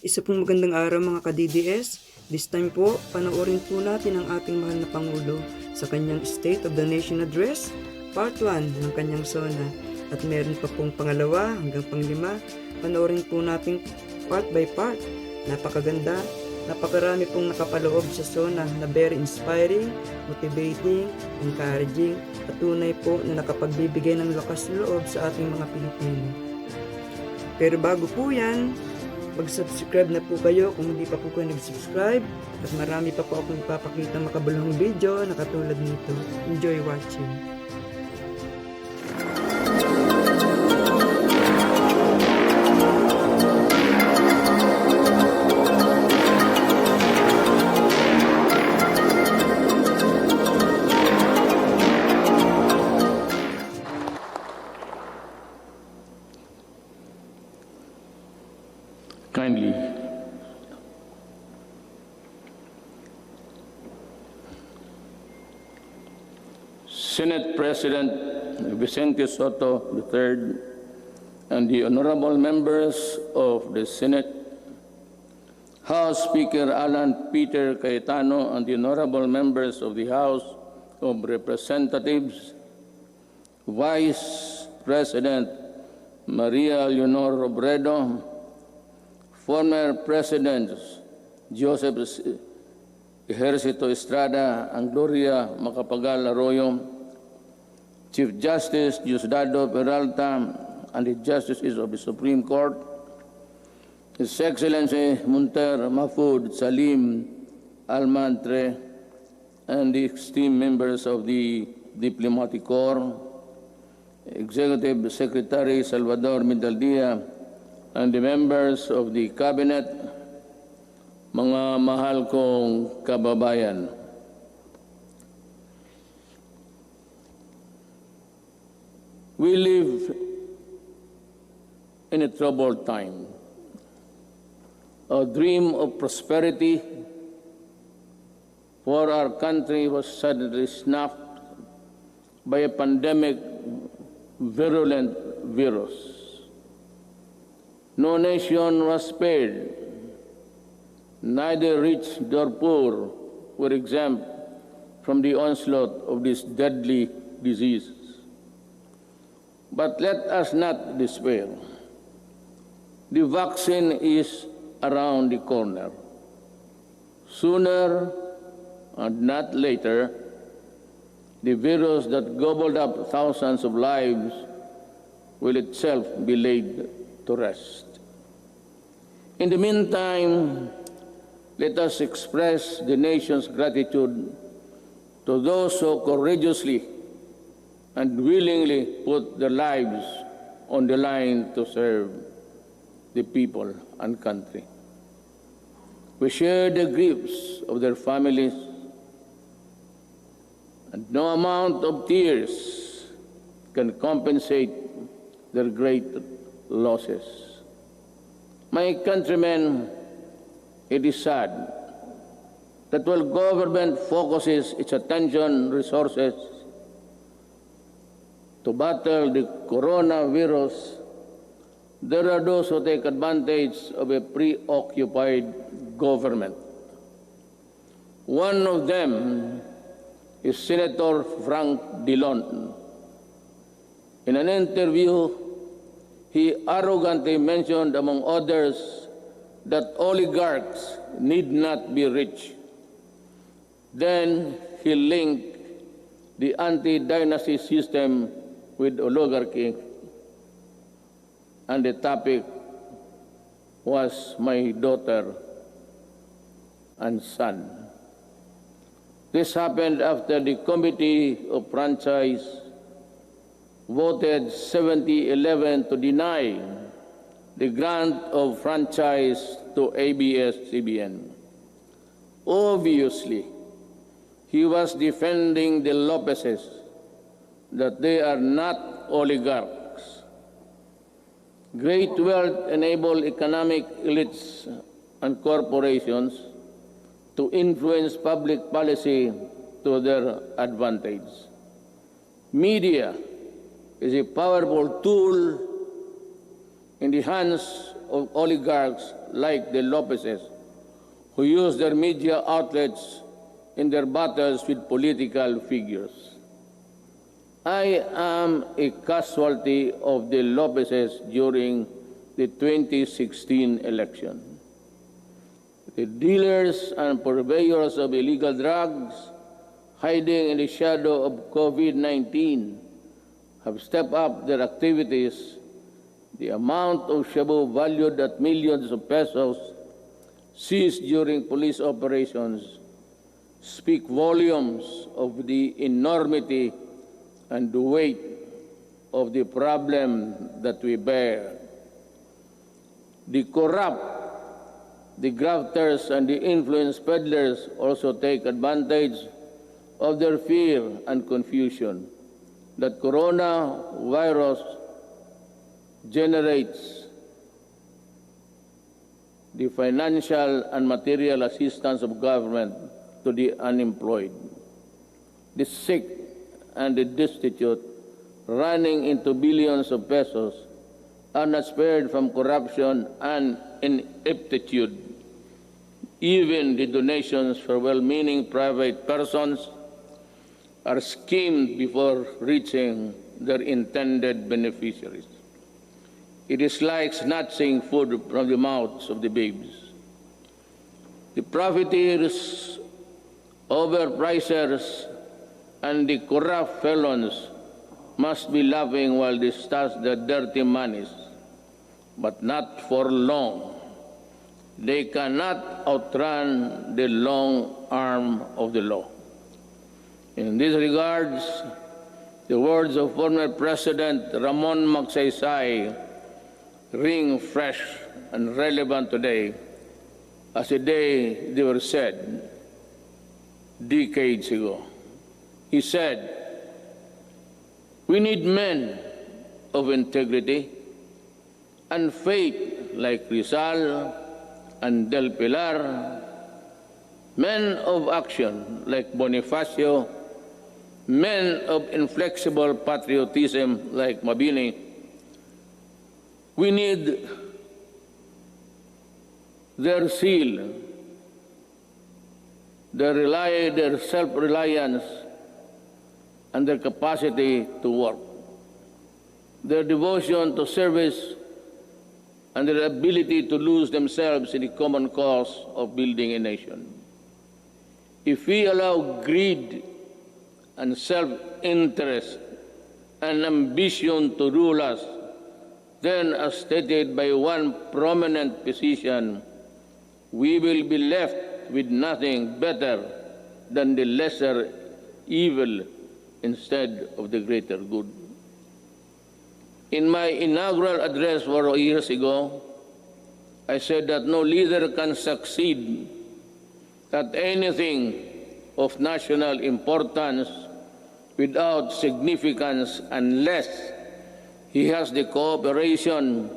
Isa pong magandang araw mga ka-DDS. This time po, panoorin po natin ang ating mahal na Pangulo sa kanyang State of the Nation Address, Part 1 ng kanyang SONA. At meron pa pong pangalawa hanggang panglima. Panoorin po natin part by part. Napakaganda, napakarami pong nakapaloob sa SONA na very inspiring, motivating, encouraging, at tunay po na nakapagbibigay ng lakas loob sa ating mga Pilipino. Pero bago po yan, mag-subscribe na po kayo kung hindi pa po kayo nag-subscribe, at marami pa po akong ipapakita makabuluhang video na katulad nito. Enjoy watching! Kindly. Senate President Vicente Soto III and the honorable members of the Senate, House Speaker Alan Peter Cayetano and the honorable members of the House of Representatives, Vice President Maria Leonor Robredo, former Presidents Joseph Ejercito Estrada and Gloria Macapagal Arroyo, Chief Justice Diosdado Peralta and the Justices of the Supreme Court, His Excellency Munter Mahfoud Salim Almantre, and the esteemed members of the Diplomatic Corps, Executive Secretary Salvador Mindaldia, and the members of the Cabinet, mga mahal kong kababayan. We live in a troubled time. A dream of prosperity for our country was suddenly snuffed by a pandemic virulent virus. No nation was spared. Neither rich nor poor were exempt from the onslaught of this deadly disease. But let us not despair. The vaccine is around the corner. Sooner and not later, the virus that gobbled up thousands of lives will itself be laid to rest. In the meantime, let us express the nation's gratitude to those who courageously and willingly put their lives on the line to serve the people and country. We share the griefs of their families, and no amount of tears can compensate their great losses. My countrymen, it is sad that while government focuses its attention resources to battle the coronavirus, there are those who take advantage of a preoccupied government. One of them is Senator Frank Dillon. In an interview, he arrogantly mentioned, among others, that oligarchs need not be rich. Then he linked the anti-dynasty system with oligarchy, and the topic was my daughter and son. This happened after the Committee of Franchise voted 70-11 to deny the grant of franchise to ABS-CBN. Obviously, he was defending the Lopezes, that they are not oligarchs. Great wealth enables economic elites and corporations to influence public policy to their advantage. Media is a powerful tool in the hands of oligarchs like the Lopezes, who use their media outlets in their battles with political figures. I am a casualty of the Lopezes during the 2016 election. The dealers and purveyors of illegal drugs, hiding in the shadow of COVID-19, have stepped up their activities. The amount of shabu valued at millions of pesos seized during police operations speak volumes of the enormity and the weight of the problem that we bear. The corrupt, the grafters, and the influence peddlers also take advantage of their fear and confusion that coronavirus generates the financial and material assistance of government to the unemployed, the sick, and the destitute, running into billions of pesos, are not spared from corruption and ineptitude. Even the donations for well-meaning private persons are schemed before reaching their intended beneficiaries. It is like snatching food from the mouths of the babes. The profiteers, overpricers, and the corrupt felons must be laughing while they stash their dirty monies, but not for long. They cannot outrun the long arm of the law. In these regards, the words of former President Ramon Magsaysay ring fresh and relevant today as the day they were said decades ago. He said, "We need men of integrity and faith like Rizal and Del Pilar, men of action like Bonifacio, men of inflexible patriotism like Mabini. We need their zeal, their self-reliance, and their capacity to work, their devotion to service, and their ability to lose themselves in the common cause of building a nation. If we allow greed and self-interest and ambition to rule us, then, as stated by one prominent physician, we will be left with nothing better than the lesser evil instead of the greater good." In my inaugural address 4 years ago, I said that no leader can succeed at anything of national importance without significance unless he has the cooperation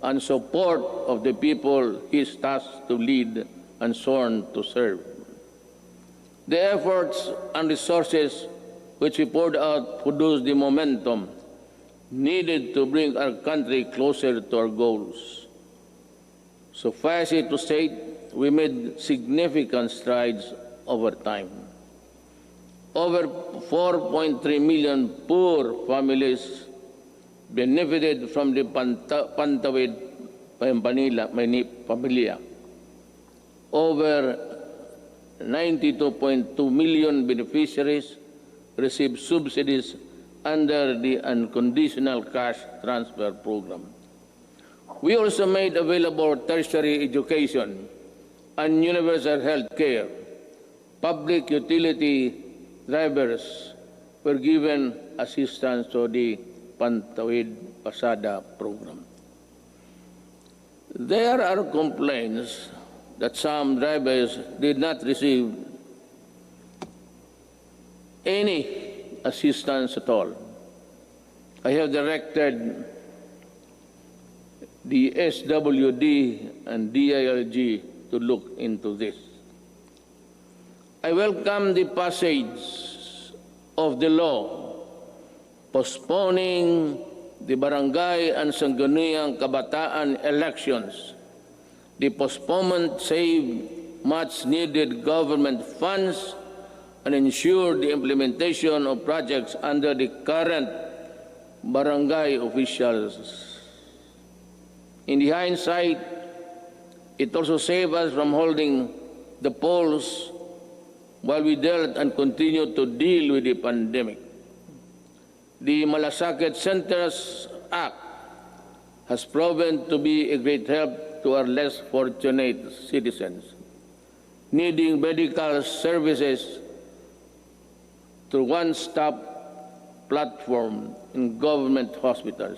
and support of the people he is tasked to lead and sworn to serve. The efforts and resources which we poured out produced the momentum needed to bring our country closer to our goals. Suffice it to say, we made significant strides over time. Over 4.3 million poor families benefited from the Pantawid Pamilya. Over 92.2 million beneficiaries received subsidies under the unconditional cash transfer program. We also made available tertiary education and universal health care. Public utility drivers were given assistance to the Pantawid Pasada program. There are complaints that some drivers did not receive any assistance at all. I have directed the SWD and DILG to look into this. I welcome the passage of the law postponing the barangay and sangguniang kabataan elections. The postponement saved much-needed government funds and ensured the implementation of projects under the current barangay officials. In the hindsight, it also saved us from holding the polls while we dealt and continued to deal with the pandemic. The Malasakit Centers Act has proven to be a great help to our less fortunate citizens needing medical services through one-stop platform in government hospitals.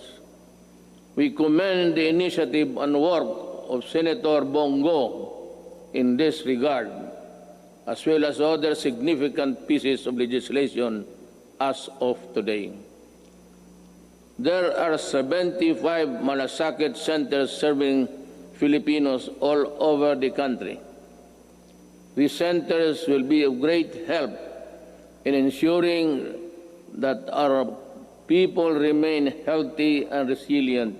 We commend the initiative and work of Senator Bongo in this regard, as well as other significant pieces of legislation as of today. There are 75 Malasakit centers serving Filipinos all over the country. These centers will be of great help in ensuring that our people remain healthy and resilient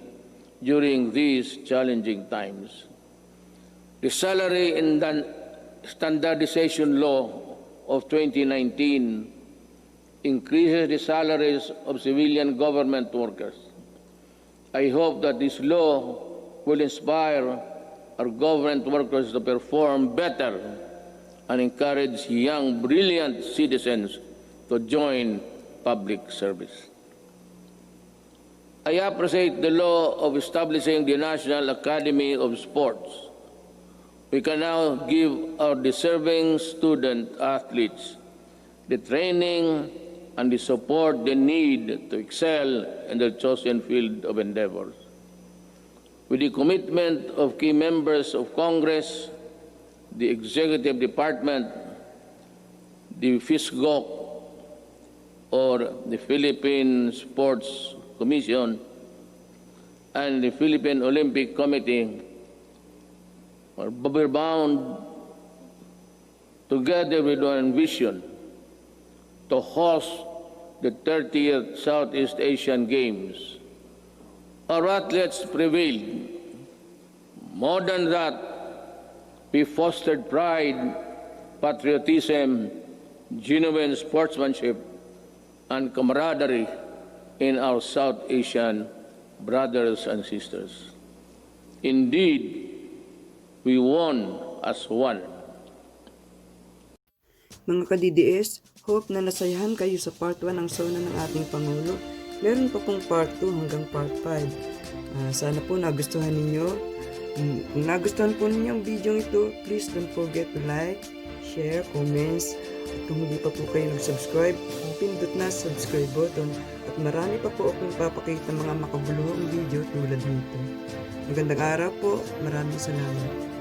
during these challenging times. The Salary and Standardization Law of 2019 increases the salaries of civilian government workers. I hope that this law will inspire our government workers to perform better and encourage young, brilliant citizens to join public service. I appreciate the law of establishing the National Academy of Sports. We can now give our deserving student athletes the training and the support they need to excel in their chosen field of endeavors. With the commitment of key members of Congress, the Executive Department, the FISGOC, or the Philippine Sports Commission, and the Philippine Olympic Committee, we're bound together with one vision to host the 30th Southeast Asian Games. Our athletes prevailed. More than that, we fostered pride, patriotism, genuine sportsmanship, and camaraderie in our South Asian brothers and sisters. Indeed, we won as one. Mga ka-DDS, hope na nasayahan kayo sa part 1 ng SONA ng ating Pangulo. Meron pa pong part 2 hanggang part 5. Sana po nagustuhan ninyo. Kung nagustuhan po ninyo ang video ito, please don't forget to like, share, comments. At kung hindi pa po kayo nag-subscribe, pindot na subscribe button. At marami pa po akong papakita mga makabuluhang video tulad nito. Magandang araw po. Maraming salamat.